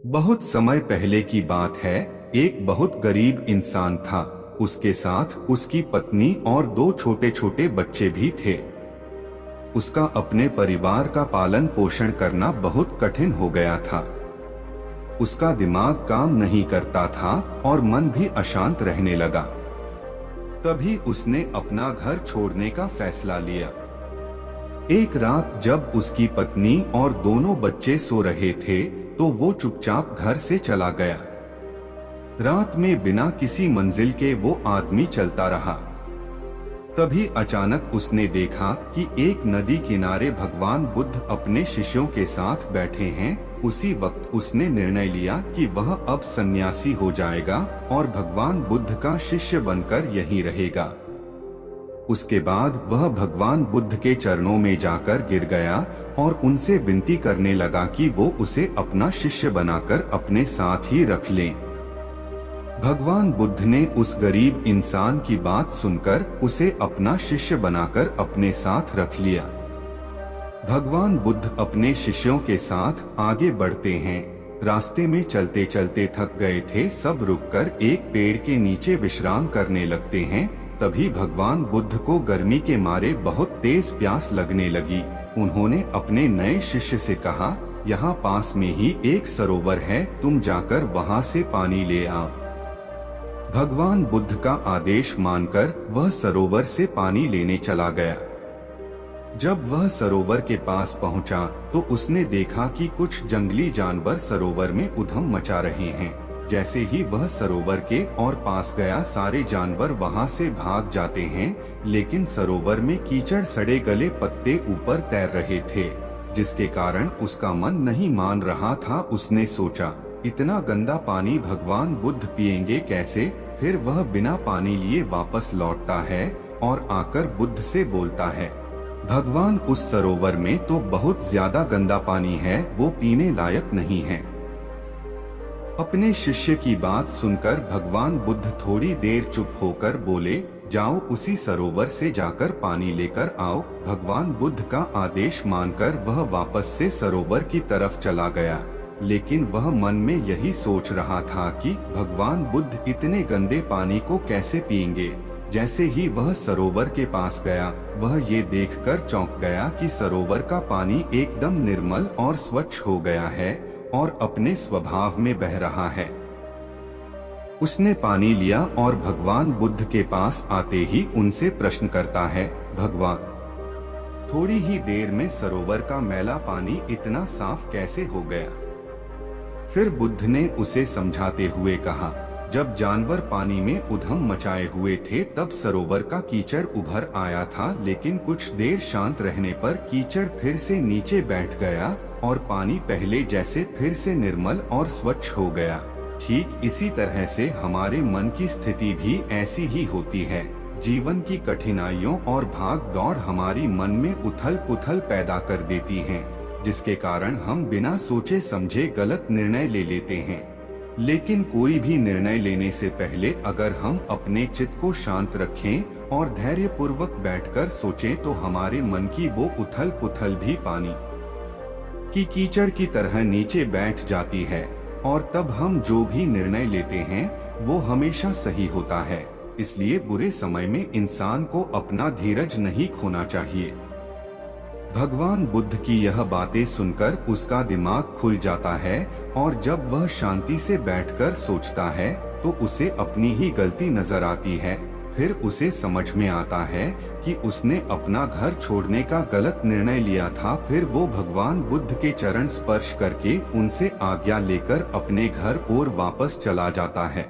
बहुत समय पहले की बात है। एक बहुत गरीब इंसान था। उसके साथ उसकी पत्नी और दो छोटे छोटे बच्चे भी थे। उसका अपने परिवार का पालन पोषण करना बहुत कठिन हो गया था। उसका दिमाग काम नहीं करता था और मन भी अशांत रहने लगा। तभी उसने अपना घर छोड़ने का फैसला लिया। एक रात जब उसकी पत्नी और दोनों बच्चे सो रहे थे तो वो चुपचाप घर से चला गया। रात में बिना किसी मंजिल के वो आदमी चलता रहा। तभी अचानक उसने देखा कि एक नदी किनारे भगवान बुद्ध अपने शिष्यों के साथ बैठे हैं। उसी वक्त उसने निर्णय लिया कि वह अब सन्यासी हो जाएगा और भगवान बुद्ध का शिष्य बनकर यहीं रहेगा। उसके बाद वह भगवान बुद्ध के चरणों में जाकर गिर गया और उनसे विनती करने लगा कि वो उसे अपना शिष्य बनाकर अपने साथ ही रख लें। भगवान बुद्ध ने उस गरीब इंसान की बात सुनकर उसे अपना शिष्य बनाकर अपने साथ रख लिया। भगवान बुद्ध अपने शिष्यों के साथ आगे बढ़ते हैं। रास्ते में चलते चलते थक गए थे। सब रुककर एक पेड़ के नीचे विश्राम करने लगते हैं। तभी भगवान बुद्ध को गर्मी के मारे बहुत तेज प्यास लगने लगी। उन्होंने अपने नए शिष्य से कहा, यहाँ पास में ही एक सरोवर है, तुम जाकर वहाँ से पानी ले आओ। भगवान बुद्ध का आदेश मानकर वह सरोवर से पानी लेने चला गया। जब वह सरोवर के पास पहुंचा तो उसने देखा कि कुछ जंगली जानवर सरोवर में उधम मचा रहे हैं। जैसे ही वह सरोवर के और पास गया, सारे जानवर वहां से भाग जाते हैं, लेकिन सरोवर में कीचड़ सड़े गले पत्ते ऊपर तैर रहे थे, जिसके कारण उसका मन नहीं मान रहा था। उसने सोचा, इतना गंदा पानी भगवान बुद्ध पिएंगे कैसे? फिर वह बिना पानी लिए वापस लौटता है और आकर बुद्ध से बोलता है, भगवान उस सरोवर में तो बहुत ज्यादा गंदा पानी है, वो पीने लायक नहीं है। अपने शिष्य की बात सुनकर भगवान बुद्ध थोड़ी देर चुप होकर बोले, जाओ उसी सरोवर से जाकर पानी लेकर आओ। भगवान बुद्ध का आदेश मानकर वह वापस से सरोवर की तरफ चला गया, लेकिन वह मन में यही सोच रहा था कि भगवान बुद्ध इतने गंदे पानी को कैसे पिएंगे। जैसे ही वह सरोवर के पास गया, वह ये देखकर चौंक गया कि सरोवर का पानी एकदम निर्मल और स्वच्छ हो गया है और अपने स्वभाव में बह रहा है। उसने पानी लिया और भगवान बुद्ध के पास आते ही उनसे प्रश्न करता है, भगवान, थोड़ी ही देर में सरोवर का मैला पानी इतना साफ कैसे हो गया? फिर बुद्ध ने उसे समझाते हुए कहा, जब जानवर पानी में उधम मचाए हुए थे तब सरोवर का कीचड़ उभर आया था, लेकिन कुछ देर शांत रहने पर कीचड़ फिर से नीचे बैठ गया और पानी पहले जैसे फिर से निर्मल और स्वच्छ हो गया। ठीक इसी तरह से हमारे मन की स्थिति भी ऐसी ही होती है। जीवन की कठिनाइयों और भाग दौड़ हमारी मन में उथल पुथल पैदा कर देती हैं, जिसके कारण हम बिना सोचे समझे गलत निर्णय ले लेते हैं। लेकिन कोई भी निर्णय लेने से पहले अगर हम अपने चित्त को शांत रखें और धैर्य पूर्वक बैठकर सोचें तो हमारे मन की वो उथल पुथल भी पानी की कीचड़ की तरह नीचे बैठ जाती है और तब हम जो भी निर्णय लेते हैं वो हमेशा सही होता है। इसलिए बुरे समय में इंसान को अपना धीरज नहीं खोना चाहिए। भगवान बुद्ध की यह बातें सुनकर उसका दिमाग खुल जाता है और जब वह शांति से बैठकर सोचता है तो उसे अपनी ही गलती नजर आती है। फिर उसे समझ में आता है कि उसने अपना घर छोड़ने का गलत निर्णय लिया था। फिर वो भगवान बुद्ध के चरण स्पर्श करके उनसे आज्ञा लेकर अपने घर और वापस चला जाता है।